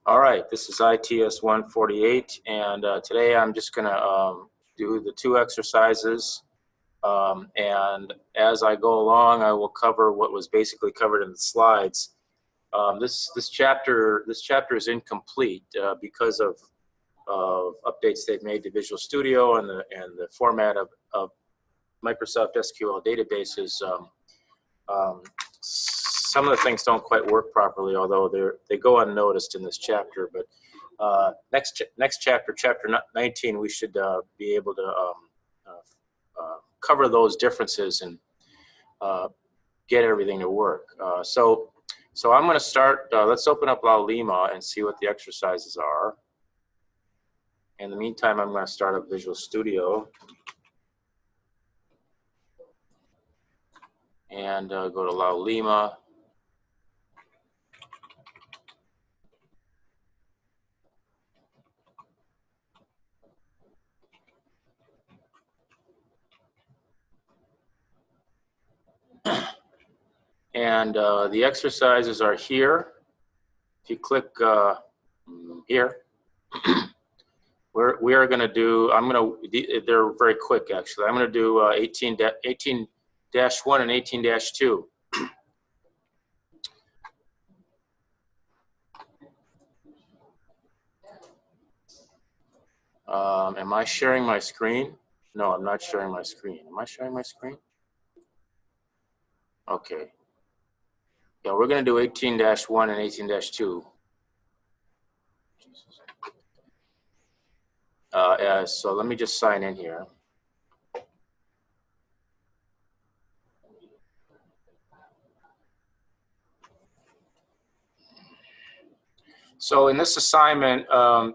All right, this is ITS148, and today I'm just going to do the two exercises, and as I go along, I will cover what was basically covered in the slides. This chapter is incomplete because of updates they've made to Visual Studio and the format of Microsoft SQL databases. Some of the things don't quite work properly, although they go unnoticed in this chapter. But next chapter, chapter 19, we should be able to cover those differences and get everything to work. So I'm going to start. Let's open up La Lima and see what the exercises are. In the meantime, I'm going to start up Visual Studio and go to La Lima. And the exercises are here. If you click here, we are going to do, they're very quick actually. I'm going to do 18-1 and 18-2. Am I sharing my screen? No, I'm not sharing my screen. Am I sharing my screen? Okay. Yeah, we're going to do 18-1 and 18-2. So let me just sign in here. So in this assignment, we're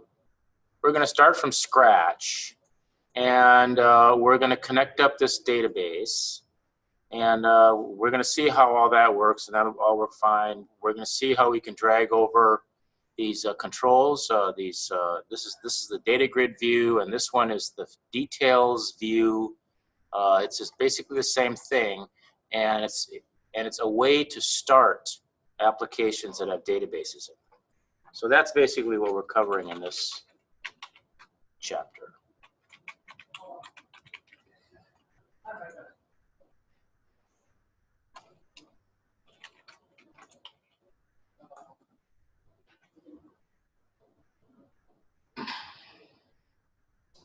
going to start from scratch, and we're going to connect up this database, and we're going to see how all that works, and that'll all work fine. We're going to see how we can drag over these controls. This is the data grid view, and this one is the details view. It's just basically the same thing, and it's a way to start applications that have databases in them. So that's basically what we're covering in this chapter.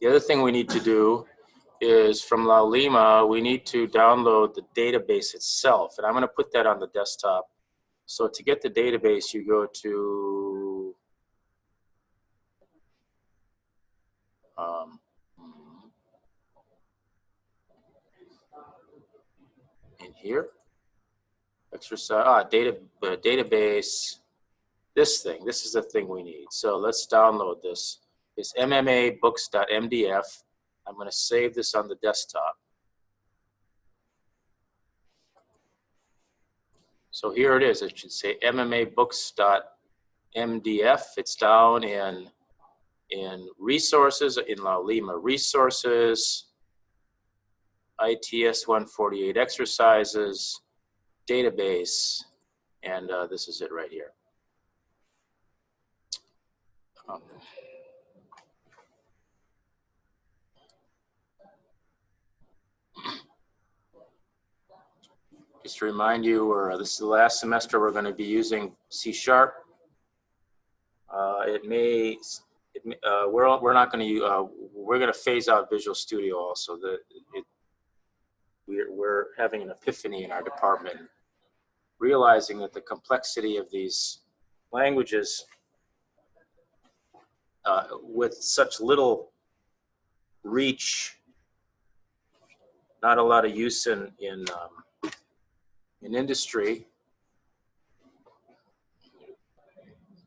The other thing we need to do is from La Lima, we need to download the database itself, and I'm going to put that on the desktop. So to get the database, you go to in here, exercise, database, this is the thing we need. So let's download this. It's mmabooks.mdf. I'm going to save this on the desktop. So here it is. It should say mmabooks.mdf. It's down in resources, in La Lima resources, ITS148 exercises, database, and this is it right here. Just to remind you, this is the last semester we're going to be using C#. We're not going to we're going to phase out Visual Studio also. We're having an epiphany in our department, realizing that the complexity of these languages with such little reach, not a lot of use in industry.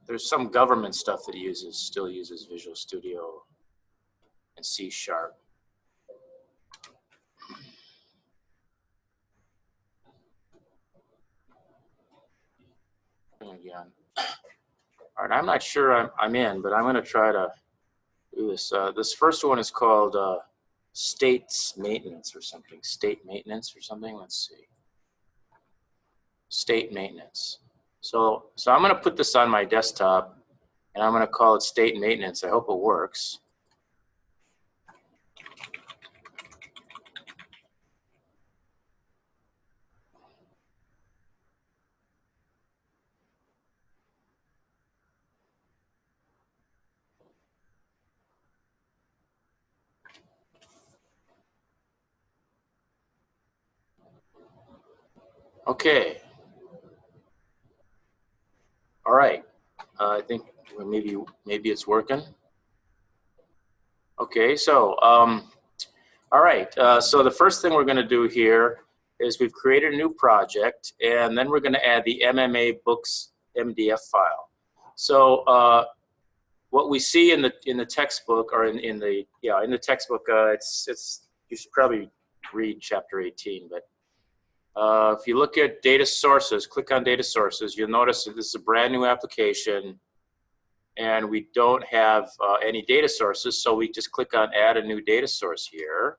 There's some government stuff that still uses Visual Studio and C#. Again. All right, I'm not sure I'm in, but I'm going to try to do this. This first one is called states maintenance or something. State maintenance or something. Let's see. State maintenance. So I'm going to put this on my desktop, And I'm going to call it state maintenance. I hope it works. Okay. All right. I think maybe it's working. Okay. So all right. So the first thing we're going to do here is we've created a new project, and then we're going to add the MMA books MDF file. So what we see in the textbook, or in the textbook, it's you should probably read chapter 18, but if you look at data sources, click on data sources, you'll notice that this is a brand new application and we don't have any data sources, so we just click on add a new data source here.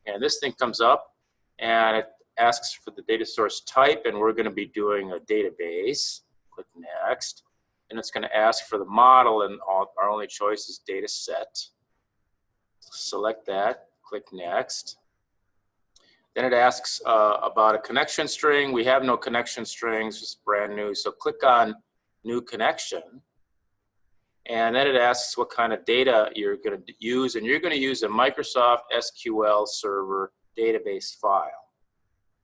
And this thing comes up and it asks for the data source type, and we're going to be doing a database. Click next. And it's going to ask for the model, and our only choice is data set. Select that, click next. Then it asks about a connection string. We have no connection strings, it's brand new. So click on new connection. And then it asks what kind of data you're going to use. And you're going to use a Microsoft SQL Server database file.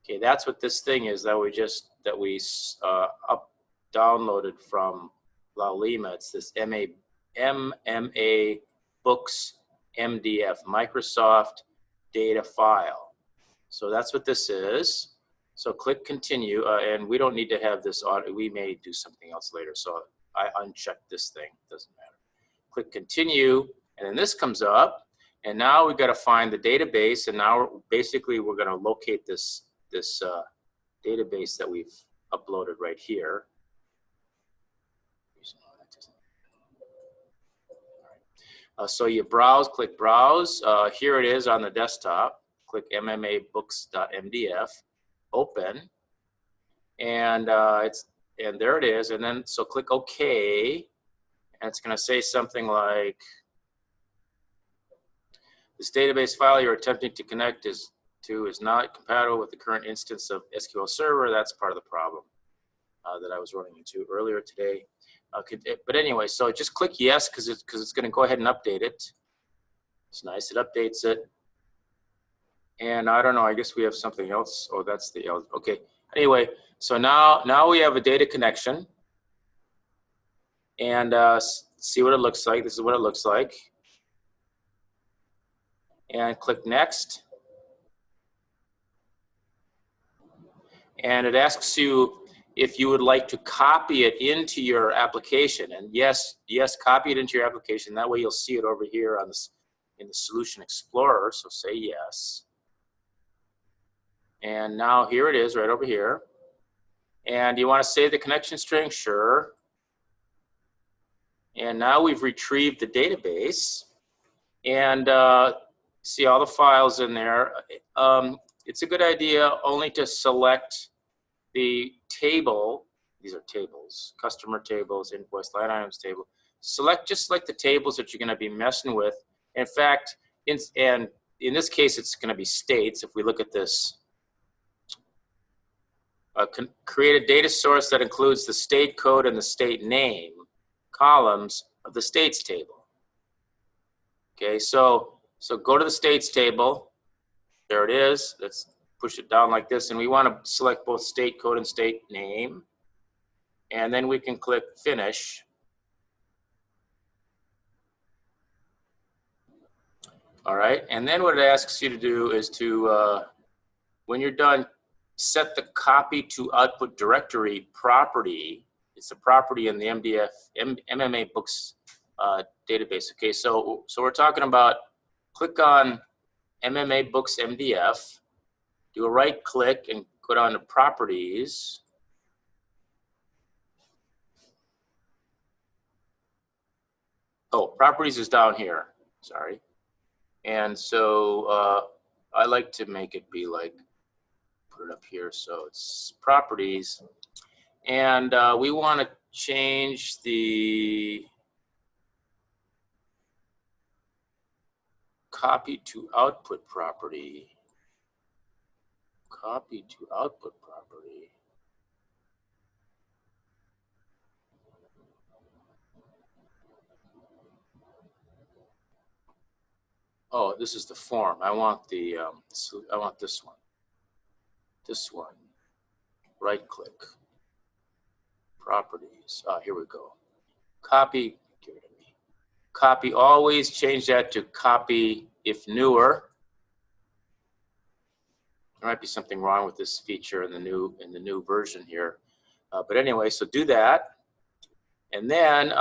Okay, that's what this thing is that we downloaded from La Lima. It's this MMA books MDF, Microsoft data file. So that's what this is. So click continue, and we don't need to have this audit. We may do something else later. So I unchecked this thing, doesn't matter. Click continue, and then this comes up, and now we've got to find the database, and now basically we're going to locate this database that we've uploaded right here. So you browse, click browse. Here it is on the desktop. Click mmabooks.mdf, open, and there it is. And then so click OK, and it's going to say something like, this database file you're attempting to connect is not compatible with the current instance of SQL Server. That's part of the problem that I was running into earlier today. But anyway, so just click yes, because it's going to go ahead and update it. It's nice, it updates it. And I don't know, I guess we have something else. Oh, that's the, okay. Anyway, so now we have a data connection. And see what it looks like. This is what it looks like. And click next. And it asks you if you would like to copy it into your application. And yes, copy it into your application. That way you'll see it over here on this, in the Solution Explorer. So say yes. And now here it is right over here. And you want to save the connection string? Sure. And now we've retrieved the database. And see all the files in there. It's a good idea only to select the table. These are tables, customer tables, invoice line items table. Just select the tables that you're going to be messing with. In fact, in this case, it's going to be states. If we look at this, create a data source that includes the state code and the state name columns of the states table. Okay, so go to the states table. There it is. Let's push it down like this, and we want to select both state code and state name, and then we can click finish. All right, and then what it asks you to do is to, when you're done, set the copy to output directory property. It's a property in the MMA books database. Okay, so we're talking about, click on MMA books MDF, do a right click and go down to properties. Oh, properties is down here, sorry. And so I like to make it be like, put it up here, so it's properties. And we want to change the copy to output property. Copy to output property. Oh, this is the form. I want the I want this one. This one. Right click. Properties. Here we go. Copy. Give it to me. Copy. Always change that to copy if newer. There might be something wrong with this feature in the new version here. But anyway, so do that, and then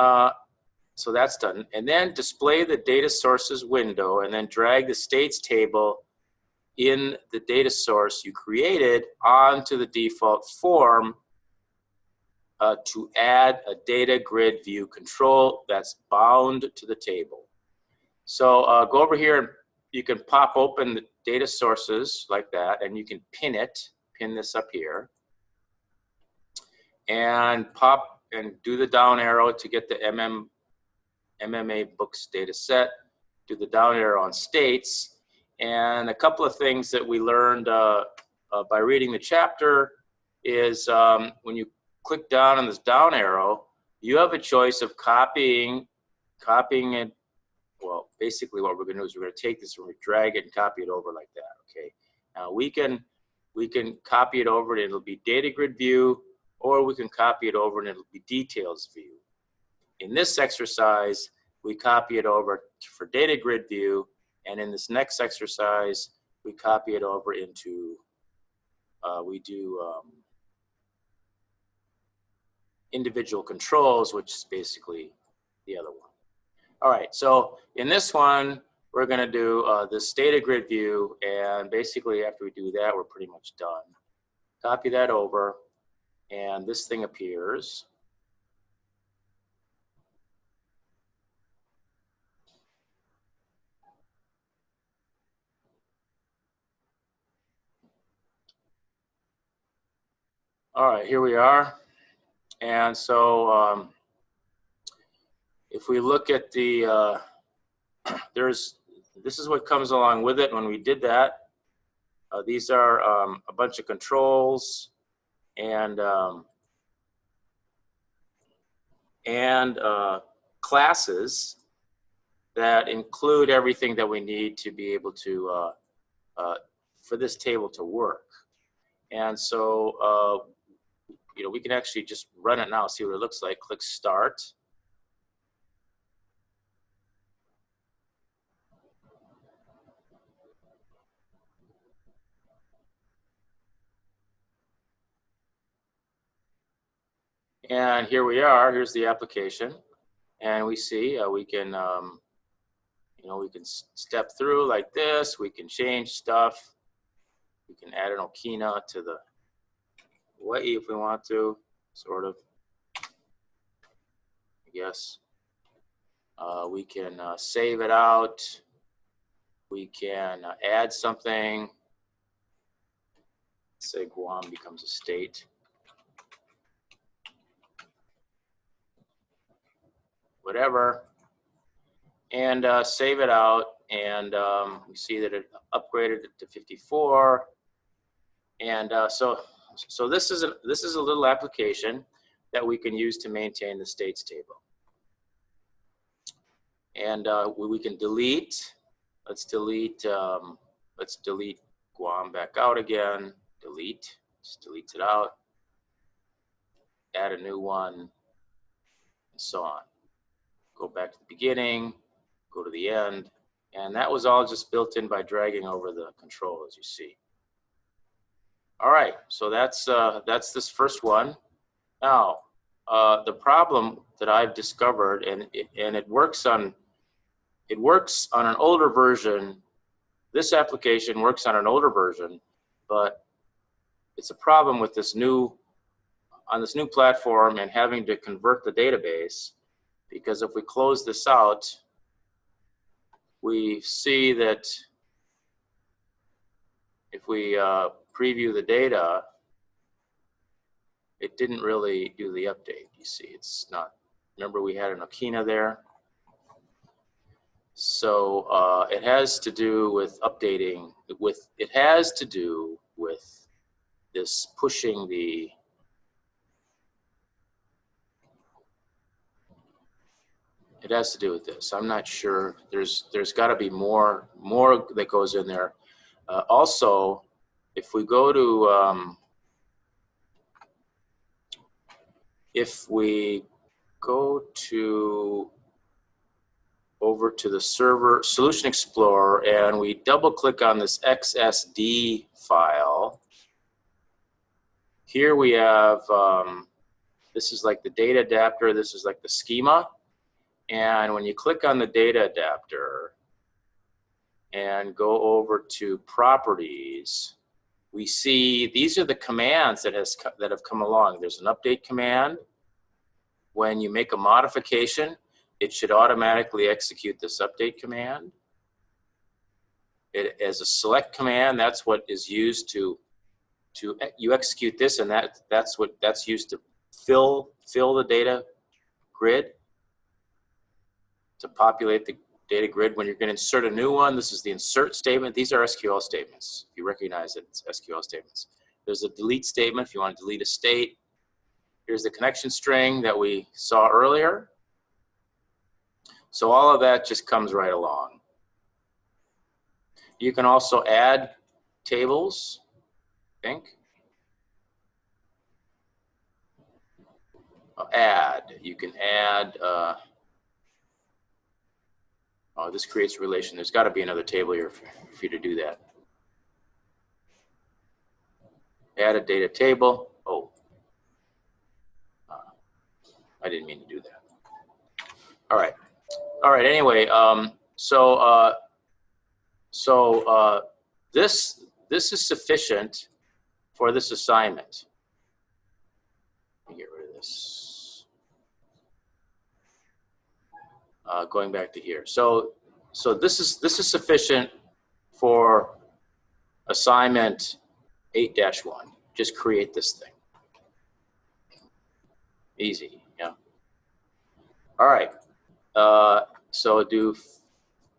so that's done. And then display the data sources window, and then drag the states table in the data source you created onto the default form to add a data grid view control that's bound to the table. So go over here and you can pop open the data sources like that, and you can pin this up here, and pop and do the down arrow to get the MMA books data set, do the down arrow on states, and a couple of things that we learned by reading the chapter is when you click down on this down arrow, you have a choice of copying it. Well, basically what we're going to do is we're going to take this and we're going to drag it and copy it over like that, okay? Now we can copy it over and it'll be data grid view, or we can copy it over and it'll be details view. In this exercise, we copy it over for data grid view, and in this next exercise, we copy it over into, we do individual controls, which is basically the other one. All right, so in this one, we're going to do this data grid view, and basically after we do that, we're pretty much done. Copy that over, and this thing appears. All right, here we are. And so if we look at the, this is what comes along with it when we did that. These are a bunch of controls and classes that include everything that we need to be able to, for this table to work. And so, you know, we can actually just run it now, see what it looks like. Click Start. And here we are. Here's the application, and we see we can, you know, we can step through like this. We can change stuff. We can add an Okina to the Hawaii if we want to, sort of. I guess we can save it out. We can add something. Say Guam becomes a state. Whatever, and save it out, and we see that it upgraded it to 54, and so this is a little application that we can use to maintain the states table, and we can delete. Let's delete Guam back out again. Delete, just deletes it out. Add a new one, and so on. Go back to the beginning, go to the end, and that was all just built in by dragging over the control, as you see. All right, so that's this first one. Now, the problem that I've discovered, and it works on an older version. This application works on an older version, but it's a problem with this new platform and having to convert the database. Because if we close this out, we see that if we preview the data, it didn't really do the update. You see, it's not, remember we had an Okina there? So it has to do with updating, it has to do with this pushing the, it has to do with this. I'm not sure. There's got to be more that goes in there. Also, if we go to over to the server Solution Explorer and we double click on this XSD file, here we have, this is like the data adapter, this is like the schema. And when you click on the data adapter and go over to properties, we see these are the commands that have come along. There's an update command. When you make a modification, it should automatically execute this update command. It as a select command, that's what is used to you execute this, and that's used to fill the data grid, to populate the data grid. When you're going to insert a new one, this is the insert statement. These are SQL statements. If you recognize it, it's SQL statements. There's a delete statement if you want to delete a state. Here's the connection string that we saw earlier. So all of that just comes right along. You can also add tables, I think. You can add, oh, this creates a relation. There's got to be another table here for you to do that. Add a data table. Oh, I didn't mean to do that. All right. Anyway, this is sufficient for this assignment. Let me get rid of this. Going back to here. So this is sufficient for assignment 8-1. Just create this thing. Easy, yeah. All right. So do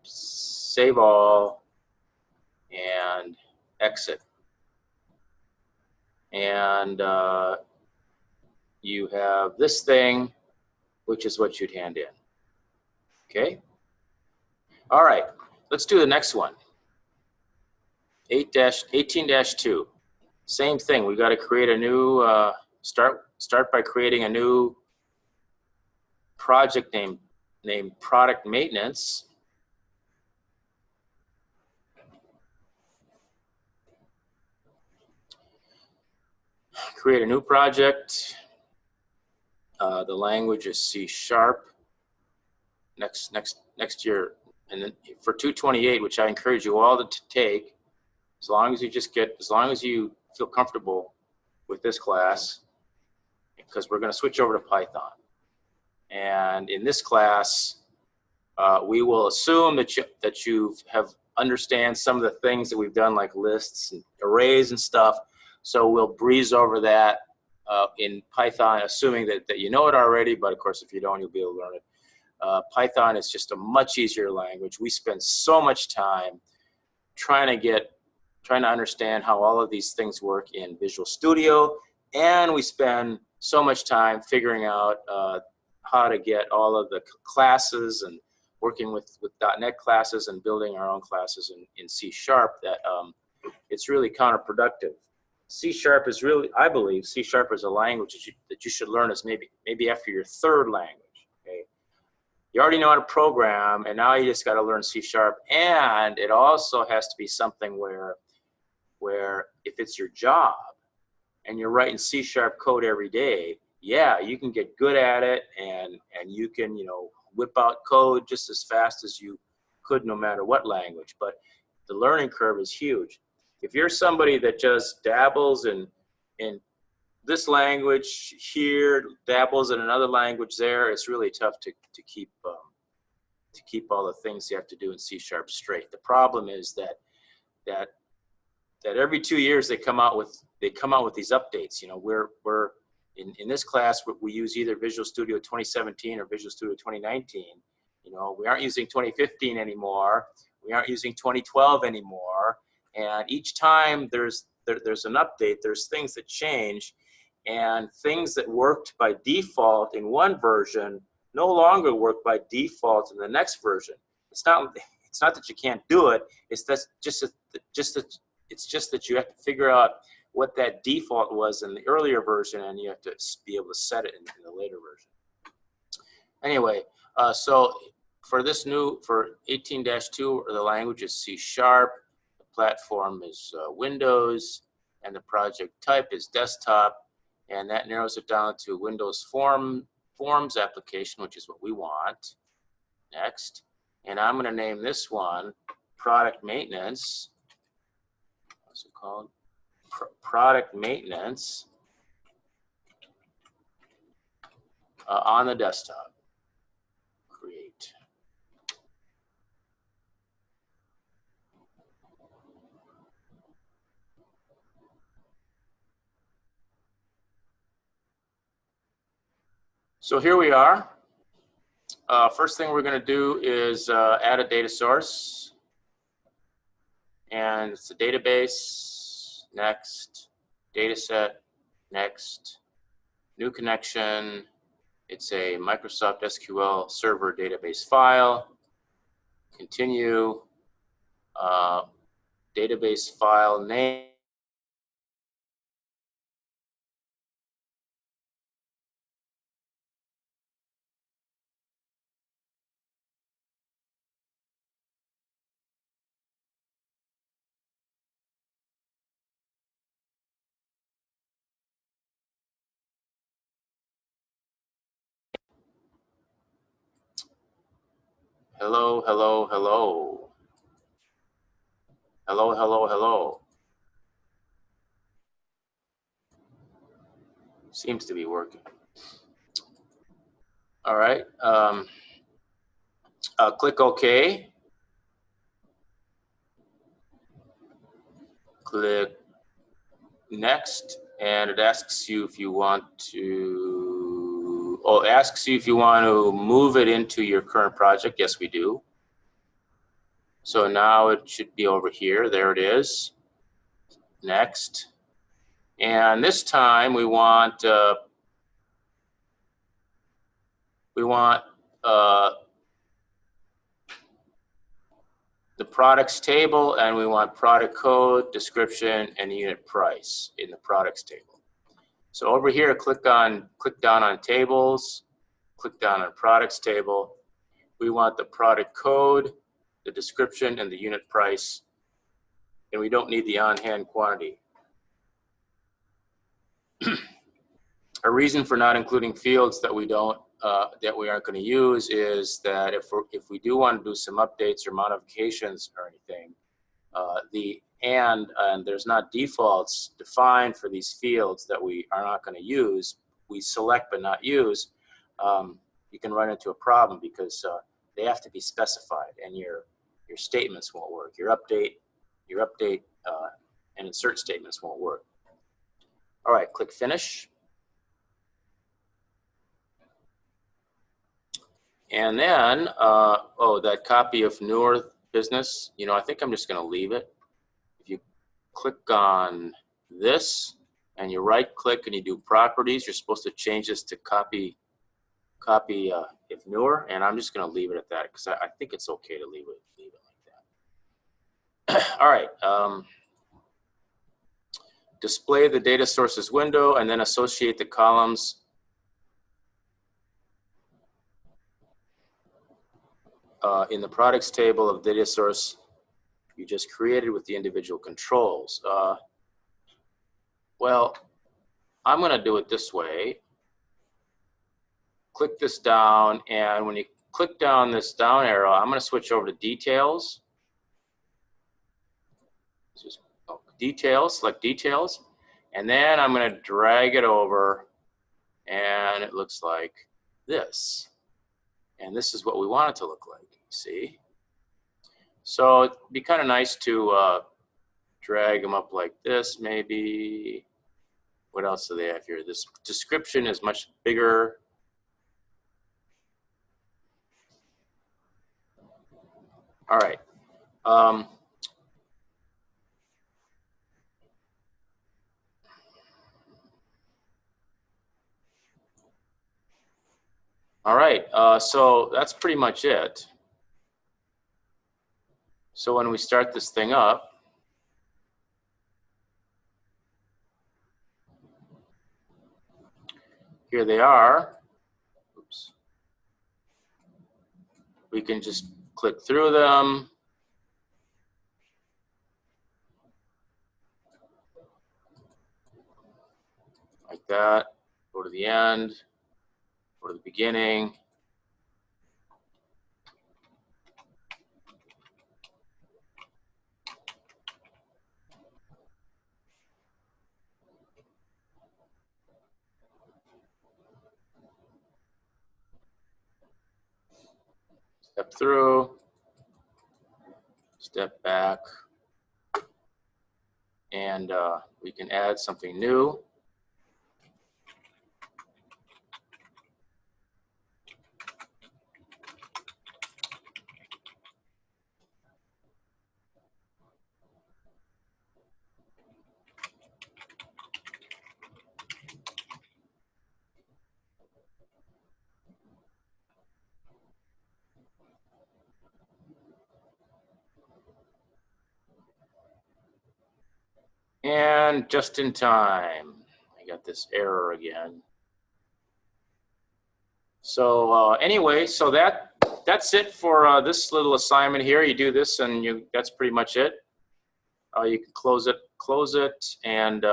save all and exit. And you have this thing, which is what you'd hand in. Okay. All right. Let's do the next one. 18-2. Same thing. We got to create a new start by creating a new project named product maintenance. Create a new project. The language is C#. Next year, and then for 228, which I encourage you all to take, as long as you feel comfortable with this class, because we're going to switch over to Python. And in this class, we will assume that you have understand some of the things that we've done, like lists and arrays and stuff. So we'll breeze over that in Python, assuming that you know it already. But of course, if you don't, you'll be able to learn it. Python is just a much easier language. We spend so much time trying to understand how all of these things work in Visual Studio, and we spend so much time figuring out how to get all of the classes and working with .NET classes and building our own classes in C# that it's really counterproductive. C# is really, I believe, C# is a language that you should learn as maybe after your third language. Okay, you already know how to program, and now you just got to learn C#. And it also has to be something where if it's your job and you're writing C# code every day, yeah, you can get good at it, and you can, you know, whip out code just as fast as you could no matter what language. But the learning curve is huge. If you're somebody that just dabbles in this language here, dabbles in another language there, it's really tough to keep all the things you have to do in C# straight. The problem is that every 2 years they come out with these updates. You know, we're in this class we use either Visual Studio 2017 or Visual Studio 2019, You know, we aren't using 2015 anymore. We aren't using 2012 anymore. And each time there's an update, there's things that change, and things that worked by default in one version no longer work by default in the next version. It's not that you can't do it. It's just that you have to figure out what that default was in the earlier version, and you have to be able to set it in the later version. Anyway, so for 18-2, the language is C#, the platform is Windows, and the project type is desktop, and that narrows it down to Windows Forms application, which is what we want. Next, and I'm going to name this one Product Maintenance. What's it called? Product Maintenance on the desktop. Create. So here we are. First thing we're going to do is add a data source. And it's a database. Next. Data set. Next. New connection. It's a Microsoft SQL Server database file. Continue. Database file name. Hello, hello, hello. Hello, hello, hello. Seems to be working. All right. Click OK. Click Next, and it asks you if you want to. Oh, it asks you if you want to move it into your current project. Yes, we do. So now it should be over here. There it is. Next. And this time we want the products table, and we want product code, description, and unit price in the products table. So over here, click down on tables, click down on products table. We want the product code, the description, and the unit price, and we don't need the on-hand quantity. A reason for not including fields that we aren't going to use is that if we do want to do some updates or modifications or anything, and there's not defaults defined for these fields that we are not going to use, we select but not use, you can run into a problem because they have to be specified, and your statements won't work. Your update and insert statements won't work. All right, click Finish. And then, oh, that copy of newer business, you know, I think I'm just going to leave it. If you click on this and you right click and you do properties, you're supposed to change this to copy if newer, and I'm just going to leave it at that because I think it's okay to leave it like that. All right. Display the data sources window and then associate the columns in the products table of data source you just created with the individual controls. Well, I'm going to do it this way. Click this down, and when you click down this down arrow, I'm going to switch over to details. Just details, select details, and then I'm going to drag it over, and it looks like this. And this is what we want it to look like, see? So it'd be kind of nice to drag them up like this, maybe. What else do they have here? This description is much bigger. All right. All right, so that's pretty much it. So when we start this thing up, here they are. Oops. We can just click through them. Like that. Go to the end, go to the beginning. Step through, step back, and we can add something new. And just in time, I got this error again. So anyway, so that's it for this little assignment here. You do this, and that's pretty much it. You can close it, and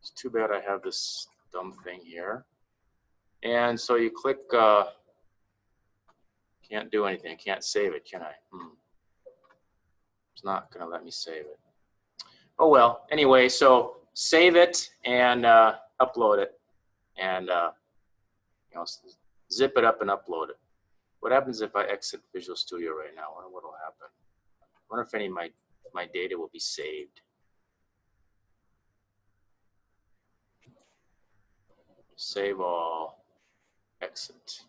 it's too bad I have this dumb thing here. And so you click. Can't do anything. I can't save it, can I? It's not going to let me save it. Oh well. Anyway, so save it and upload it, and you know, zip it up and upload it. What happens if I exit Visual Studio right now? I wonder what will happen. I wonder if any of my data will be saved. Save all, exit.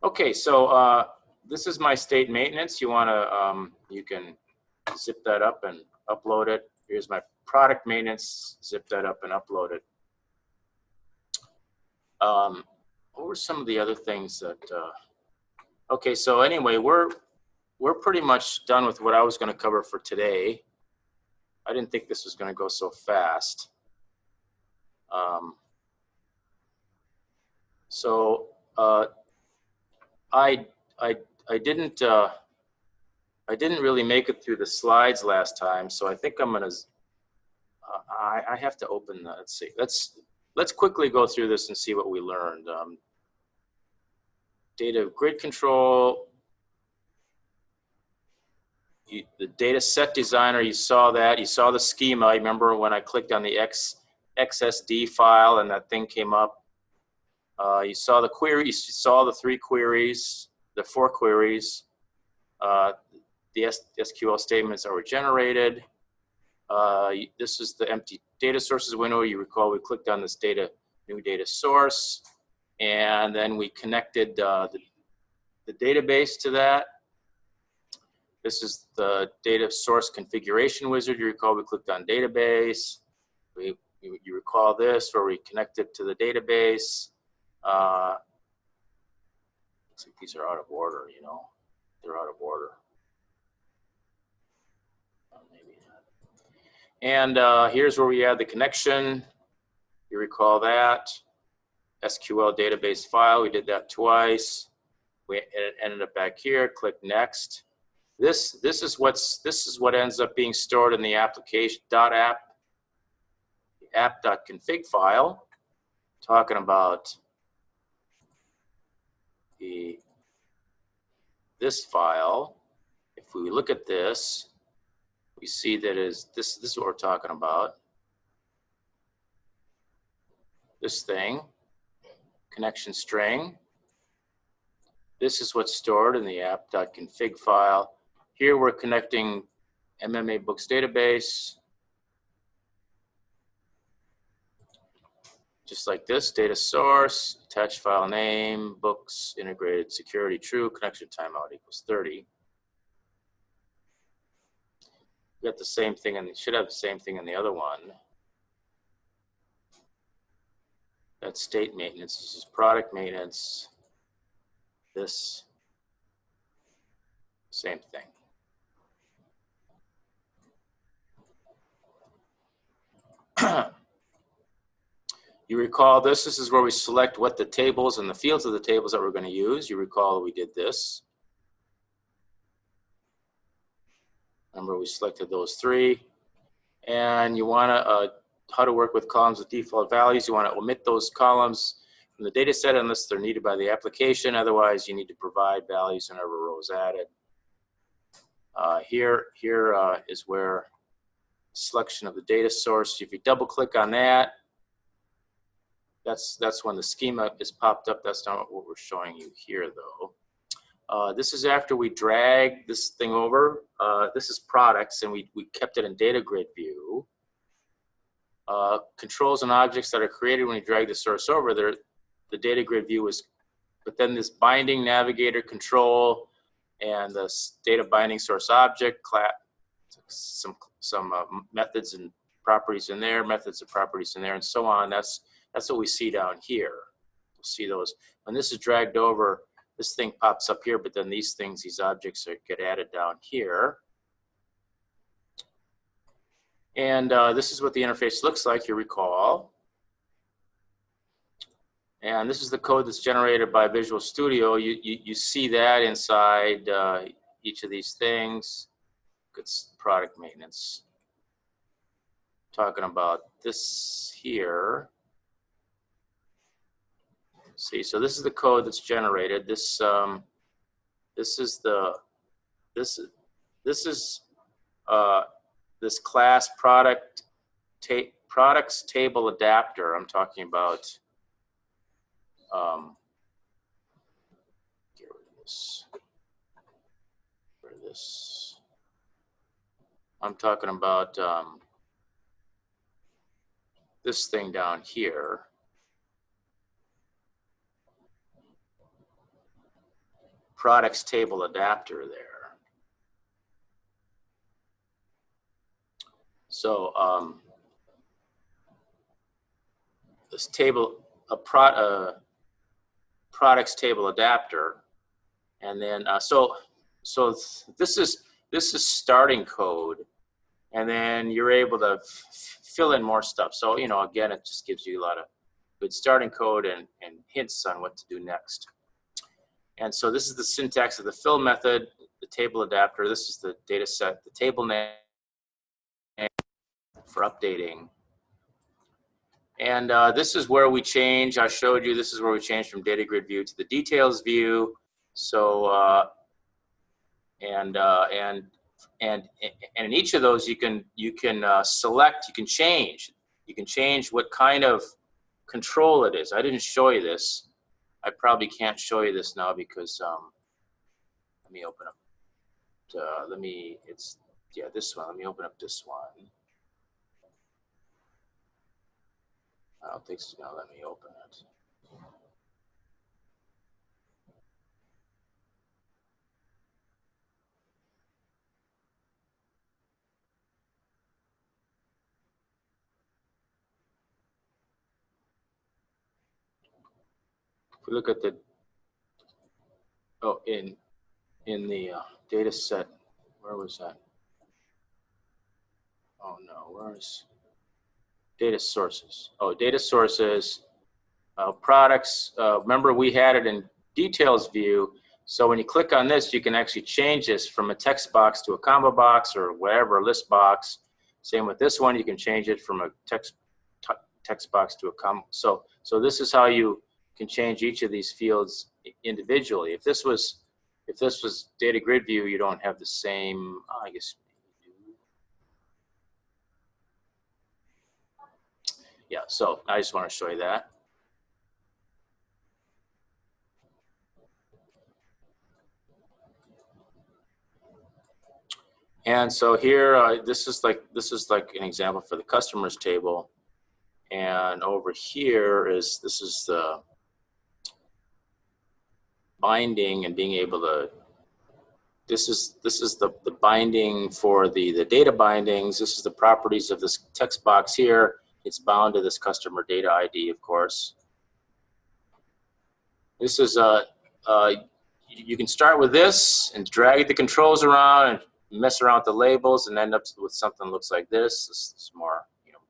Okay, so this is my state maintenance. You can zip that up and upload it. Here's my product maintenance. Zip that up and upload it. What were some of the other things that? Okay, so anyway, we're pretty much done with what I was going to cover for today. I didn't think this was going to go so fast. So I didn't really make it through the slides last time, so I think I'm gonna. I have to open. Let's see. Let's quickly go through this and see what we learned. Data grid control. The data set designer. You saw that. You saw the schema. I remember when I clicked on the XSD file and that thing came up. You saw the queries. You saw the 3 queries, the 4 queries. The SQL statements that were generated. This is the empty data sources window. You recall we clicked on this new data source, and then we connected the database to that. This is the data source configuration wizard. You recall we clicked on database. You recall this where we connected to the database. Looks like these are out of order, you know. They're out of order. Maybe not. And here's where we add the connection. You recall that. SQL database file, we did that twice. We ended up back here, click next. This is what ends up being stored in the app.config file, talking about this file. If we look at this, we see that this is what we're talking about. This thing, connection string. This is what's stored in the app.config file. Here we're connecting MMA books database just like this, data source, attached file name, books, integrated security true, connection timeout equals 30. We got the same thing, and should have the same thing in the other one. That's state maintenance. This is product maintenance. This, same thing. You recall this is where we select what the tables and the fields of the tables that we're going to use. You recall we did this. Remember, we selected those three. And you want to, how to work with columns with default values. You want to omit those columns from the data set unless they're needed by the application. Otherwise, you need to provide values whenever a row is added. Here is where selection of the data source. If you double click on that, that's when the schema is popped up. That's not what we're showing you here, though. This is after we drag this thing over. This is products, and we kept it in data grid view. Controls and objects that are created when you drag the source over, the data grid view is, but then this binding navigator control and the data binding source object, some methods and properties in there, methods and properties in there, and so on. That's what we see down here. You'll see those. When this is dragged over, this thing pops up here, but then these things, these objects get added down here. And this is what the interface looks like, you recall. And this is the code that's generated by Visual Studio. You see that inside each of these things. It's product maintenance. Talking about this here. See, so this is the code that's generated. This class products table adapter. I'm talking about. Get rid of this. Get rid of this. I'm talking about this thing down here. Products table adapter there. So this table, products table adapter, and then so this is starting code, and then you're able to fill in more stuff. So again, it just gives you a lot of good starting code and hints on what to do next. And so this is the syntax of the fill method, the table adapter. This is the data set, the table name for updating. And this is where we change. I showed you this is where we change from data grid view to the details view. So and in each of those you can select, you can change what kind of control it is. I didn't show you this. I probably can't show you this now because let me open up. This one. Let me open up this one. I don't think it's gonna let me open it. If we look at the in the data set, where was that? Oh no, where is data sources? Oh, data sources, products. Remember, we had it in details view. So when you click on this, you can actually change this from a text box to a combo box or whatever, a list box. Same with this one, you can change it from a text box to a combo. So this is how you can change each of these fields individually. If this was data grid view, you don't have the same. I guess. Yeah. So I just want to show you that. And so here, this is like an example for the customers table. And over here this is the binding and being able to, this is the binding for the data bindings. This is the properties of this text box here. It's bound to this customer data ID, of course. This is you can start with this and drag the controls around and mess around with the labels and end up with something that looks like this. This is more, you know,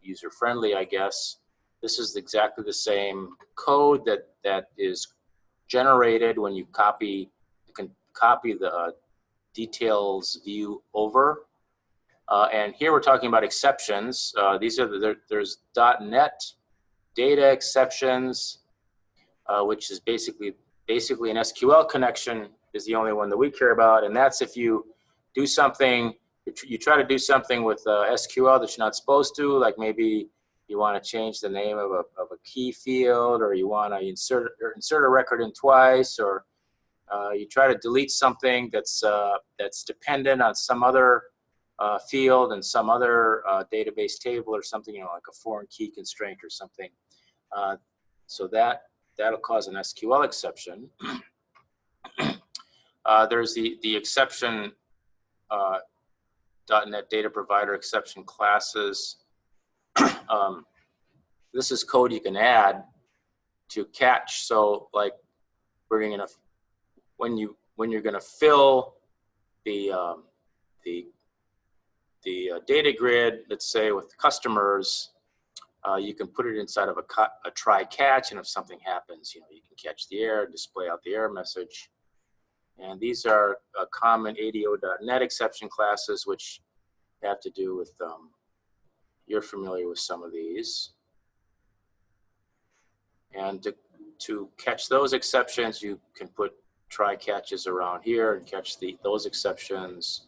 user friendly, I guess. This is exactly the same code that is generated when you copy the details view over. And here we're talking about exceptions. These are there's .NET data exceptions, which is basically an SQL connection is the only one that we care about, and that's if you do something, you try to do something with SQL that you're not supposed to, like maybe you want to change the name of a key field, or you want to insert a record in twice, or you try to delete something that's dependent on some other field and some other database table or something, you know, like a foreign key constraint or something. So that'll cause an SQL exception. There's the exception, .NET data provider exception classes. This is code you can add to catch. So like we're gonna, when you're gonna fill the data grid, let's say with customers, you can put it inside of a try catch, and if something happens, you know, you can catch the error, display out the error message. And these are common ADO.NET exception classes, which have to do with, you're familiar with some of these. And to catch those exceptions, you can put try catches around here and catch those exceptions.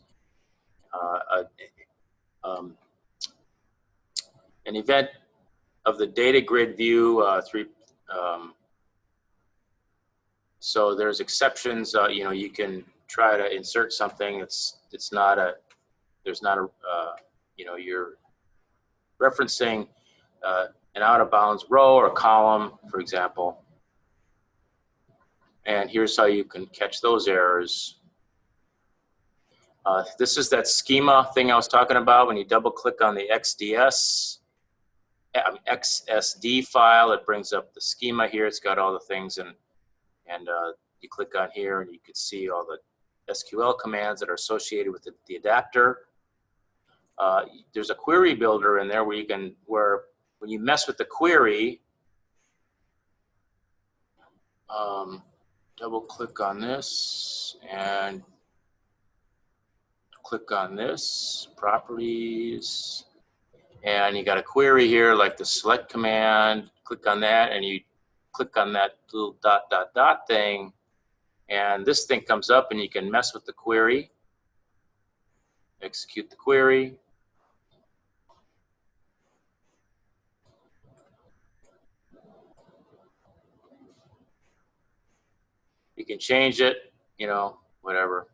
An event of the data grid view, so there's exceptions. You know, you can try to insert something there's not a you know, you're referencing an out of bounds row or column, for example. And here's how you can catch those errors. This is that schema thing I was talking about. When you double click on the XSD file, it brings up the schema here. It's got all the things, and you click on here and you can see all the SQL commands that are associated with the adapter. There's a query builder in there where when you mess with the query, double click on this and click on this, properties, and you got a query here like the select command. Click on that and you click on that little ... thing, and this thing comes up and you can mess with the query, execute the query. You can change it, you know, whatever.